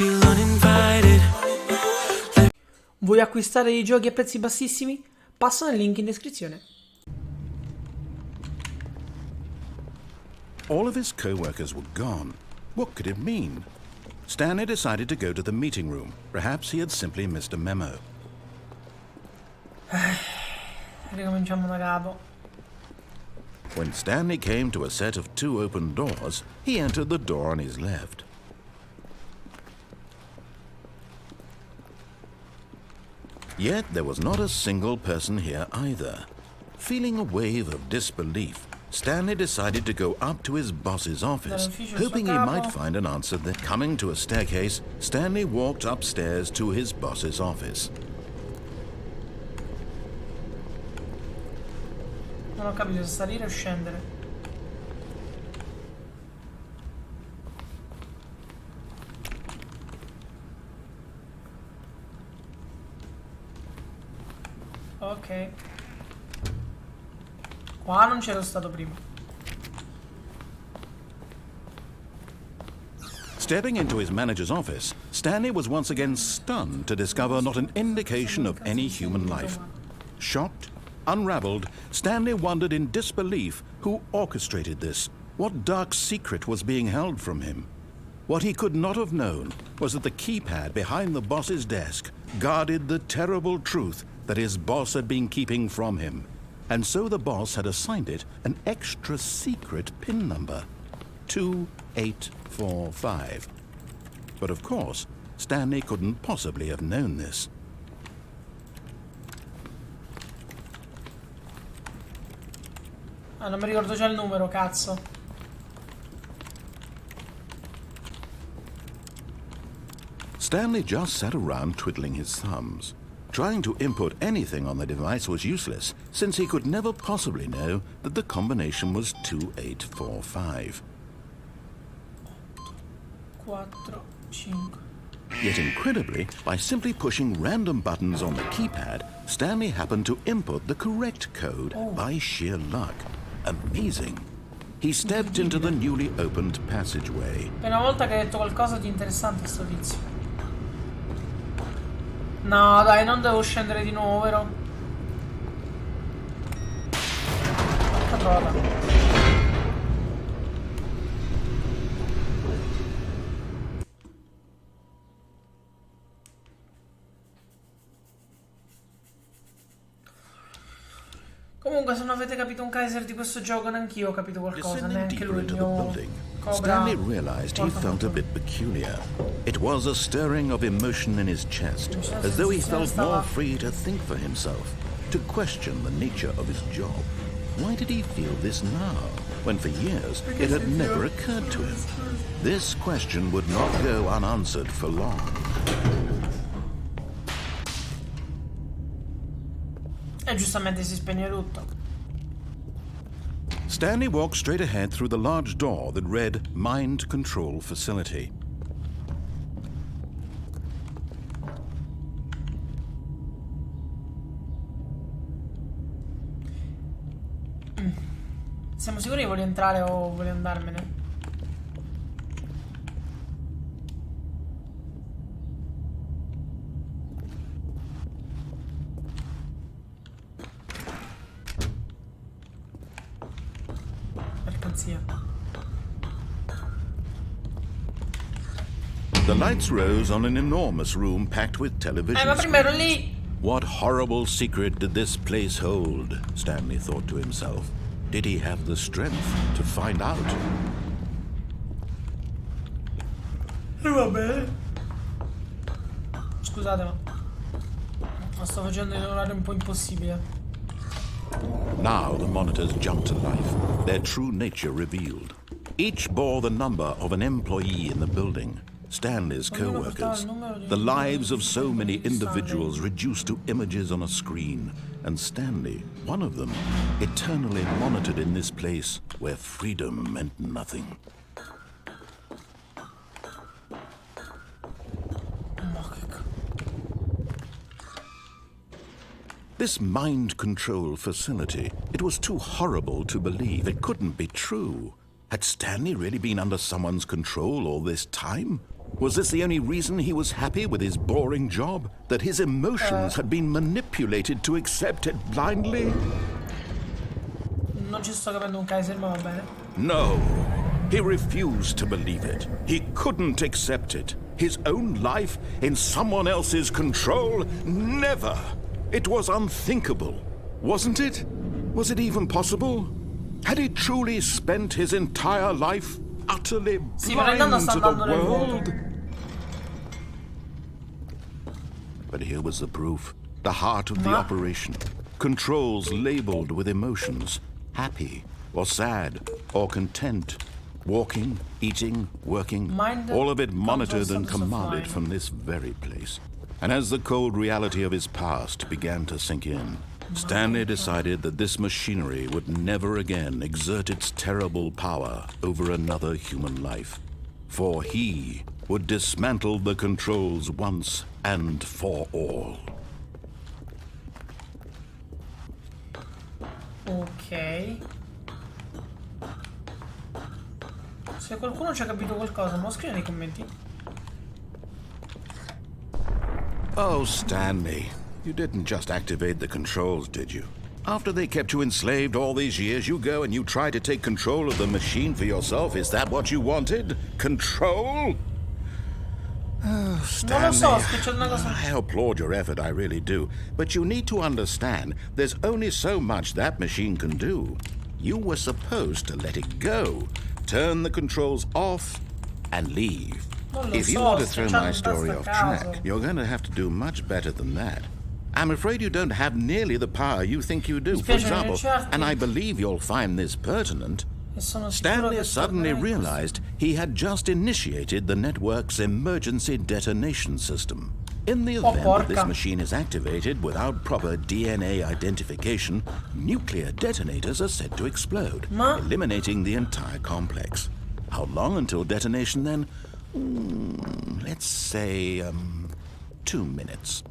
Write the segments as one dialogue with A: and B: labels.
A: feel uninvited.
B: Vuoi acquistare i giochi a prezzi bassissimi? Passa nel link in descrizione.
C: All of his co-workers were gone. What could it mean? Stanley decided to go to the meeting room. Perhaps he had simply missed a memo.
B: Ricominciamo da capo.
C: When Stanley came to a set of 2 open doors, he entered the door on his left. Yet there was not a single person here either. Feeling a wave of disbelief, Stanley decided to go up to his boss's office, hoping he might find an answer there. Coming to a staircase, Stanley walked upstairs to his boss's office.
B: Non ho capito se salire o scendere. Ok. Qua non c'ero stato prima.
C: Stepping into his manager's office, Stanley was once again stunned to discover not an indication of any human life. Shocked, unraveled, Stanley wondered in disbelief who orchestrated this. What dark secret was being held from him? What he could not have known was that the keypad behind the boss's desk guarded the terrible truth that his boss had been keeping from him. And so the boss had assigned it an extra secret PIN number, 2845. But of course, Stanley couldn't possibly have known this.
B: Ah, non mi ricordo già il numero, cazzo.
C: Stanley just sat around twiddling his thumbs. Trying to input anything on the device was useless, since he could never possibly know that the combination was 2845.
B: 4, 5.
C: Yet incredibly, by simply pushing random buttons on the keypad, Stanley happened to input the correct code by sheer luck. Amazing. He stepped into the newly opened passageway.
B: Una volta che hai detto qualcosa di interessante sto tizio. No, dai, non devo scendere di nuovo, vero? Porca troia. Comunque, se non avete capito un Kaiser di questo gioco, neanch'io ho capito qualcosa, neanche lui, il mio Cobra.
C: Stanley realized he felt a bit peculiar. It was a stirring of emotion in his chest, as though he felt more free to think for himself, to question the nature of his job. Why did he feel this now, when for years it had never occurred to him? This question would not go unanswered for long.
B: E giustamente si spegne tutto.
C: Stanley walked straight ahead through the large door that read Mind Control Facility.
B: Siamo sicuri che voglio entrare o voglio andarmene?
C: The lights rose on an enormous room packed with television
B: ma prima ero
C: screens.
B: lì!
C: What horrible secret did this place hold? Stanley thought to himself. Did he have the strength to find out?
B: E va bene. Scusate, ma sto facendo in orario un po' impossibile.
C: Now the monitors jumped to life, their true nature revealed. Each bore the number of an employee in the building. Stanley's co-workers, the lives of so many individuals reduced to images on a screen, and Stanley, one of them, eternally monitored in this place where freedom meant nothing. This mind control facility, it was too horrible to believe. It couldn't be true. Had Stanley really been under someone's control all this time? Was this the only reason he was happy with his boring job? That his emotions had been manipulated to accept it blindly?
B: Non ci sto capendo un Kaiser, ma va bene.
C: No. He refused to believe it. He couldn't accept it. His own life in someone else's control? Never. It was unthinkable. Wasn't it? Was it even possible? Had he truly spent his entire life utterly blind to the world? But here was the proof. The heart of the operation. Controls labeled with emotions. Happy, or sad, or content. Walking, eating, working. All of it monitored and commanded from this very place. And as the cold reality of his past began to sink in, Stanley decided that this machinery would never again exert its terrible power over another human life. For he would dismantle the controls once and for all.
B: Ok. Se qualcuno ci ha capito qualcosa, me lo scrive nei commenti.
C: Oh, Stanley, you didn't just activate the controls, did you? After they kept you enslaved all these years, you go and you try to take control of the machine for yourself? Is that what you wanted? Control? Oh, Stanley, I applaud your effort, I really do. But you need to understand, there's only so much that machine can do. You were supposed to let it go, turn the controls off, and leave. If you want to throw my story off track, you're going to have to do much better than that. I'm afraid you don't have nearly the power you think you do. For example, and I believe you'll find this pertinent, Stanley suddenly realized he had just initiated the network's emergency detonation system. In the event that this machine is activated without proper DNA identification, nuclear detonators are said to explode, eliminating the entire complex. How long until detonation then? Let's say, 2 minutes.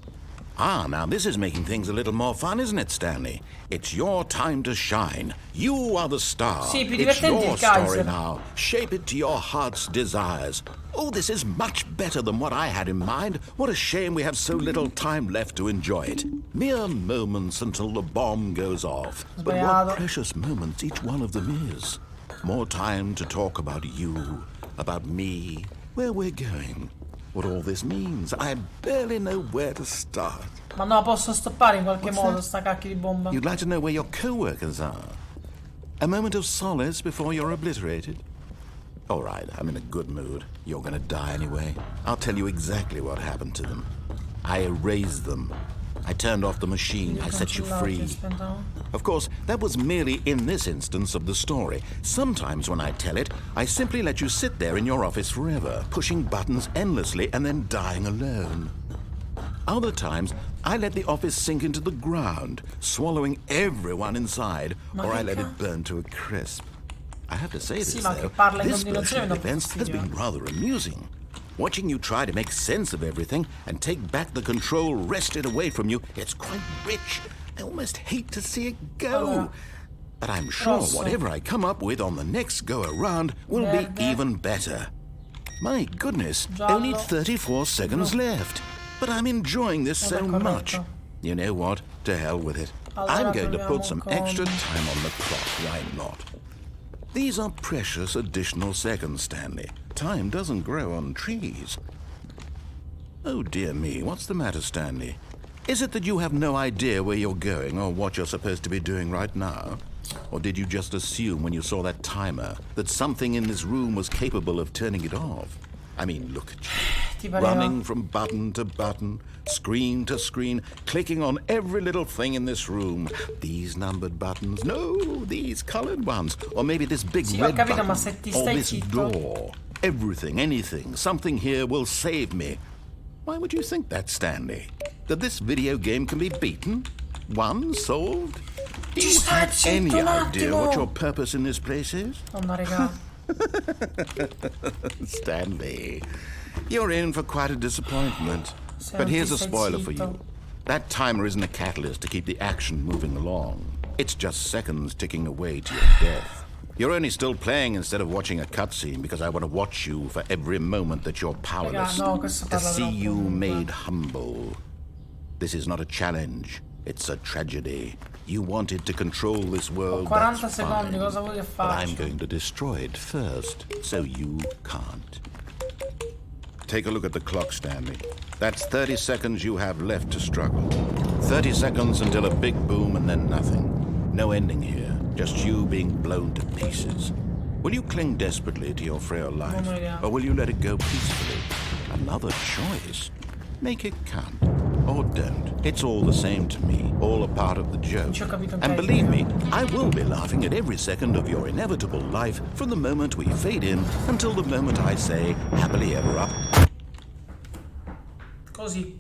C: Ah, now this is making things a little more fun, isn't it, Stanley? It's your time to shine. You are the star.
B: Sì, più
C: it's
B: divertente
C: your
B: il Kaiser.
C: story now. Shape it to your heart's desires. Oh, this is much better than what I had in mind. What a shame we have so little time left to enjoy it. Mere moments until the bomb goes off. But what precious moments each one of them is. More time to talk about you, about me, where we're going. What all this means. I barely know where to start.
B: Ma no, posso stoppare in qualche modo sta cacchio di bomba.
C: You'd like to know where your co-workers are? A moment of solace before you're obliterated? All right, I'm in a good mood. You're gonna die anyway. I'll tell you exactly what happened to them. I erased them. I turned off the machine. I set you free. Of course, that was merely in this instance of the story. Sometimes when I tell it, I simply let you sit there in your office forever, pushing buttons endlessly and then dying alone. Other times, I let the office sink into the ground, swallowing everyone inside, or I let it burn to a crisp. I have to say this, though, this version of events has been rather amusing. Watching you try to make sense of everything and take back the control wrested away from you, it's quite rich. I almost hate to see it go. But I'm sure whatever I come up with on the next go-around will be even better. My goodness, only 34 seconds left. But I'm enjoying this so much. You know what? To hell with it. I'm going to put some extra time on the clock, why not? These are precious additional seconds, Stanley. Time doesn't grow on trees. Oh, dear me, what's the matter, Stanley? Is it that you have no idea where you're going or what you're supposed to be doing right now? Or did you just assume when you saw that timer that something in this room was capable of turning it off? I mean, look at you. Running from button to button, screen to screen, clicking on every little thing in this room. These numbered buttons, no, these colored ones. Or maybe this big red button, or this door. Everything, anything, something here will save me. Why would you think that, Stanley? That this video game can be beaten? Won? Solved? Do you have any idea what your purpose in this place is? Stanley, you're in for quite a disappointment. But here's a spoiler for you. That timer isn't a catalyst to keep the action moving along. It's just seconds ticking away to your death. You're only still playing instead of watching a cutscene because I want to watch you for every moment that you're powerless.
B: Raga, no, questo
C: To
B: parla
C: see
B: troppo,
C: you
B: comunque.
C: made humble. This is not a challenge. It's a tragedy. You wanted to control this world.
B: 40
C: that's
B: secondi,
C: fine.
B: cosa vuoi che
C: But I'm
B: faccia?
C: going to destroy it first, so you can't. Take a look at the clock, Stanley. That's 30 seconds you have left to struggle. 30 seconds until a big boom and then nothing. No ending here, just you being blown to pieces. Will you cling desperately to your frail life, or will you let it go peacefully? Another choice. Make it count, or don't. It's all the same to me, all a part of the joke.
B: Ci ho capito
C: And
B: anche
C: believe
B: io.
C: me, I will be laughing at every second of your inevitable life from the moment we fade in until the moment I say happily ever up.
B: Così.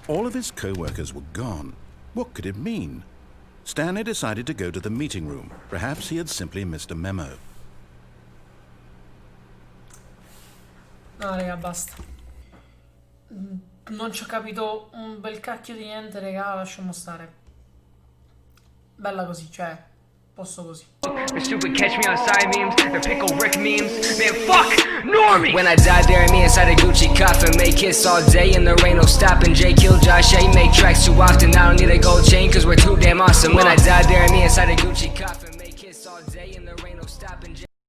C: All of his co-workers were gone. What could it mean? Stanley decided to go to the meeting room. Perhaps he had simply missed a memo.
B: No, raga, basta. Non ci ho capito un bel cacchio di niente, raga, lasciamo stare. Bella così, cioè, posso così.
A: The stupid catch me outside memes, the pickle Rick memes. Man, fuck Normie! When I die, bury me inside a Gucci coffin. Make hits all day and there ain't no stopping. Jay kill Josh, yeah, he make tracks too often. I don't need a gold chain cause we're too damn awesome. When I die, bury me inside a Gucci coffin.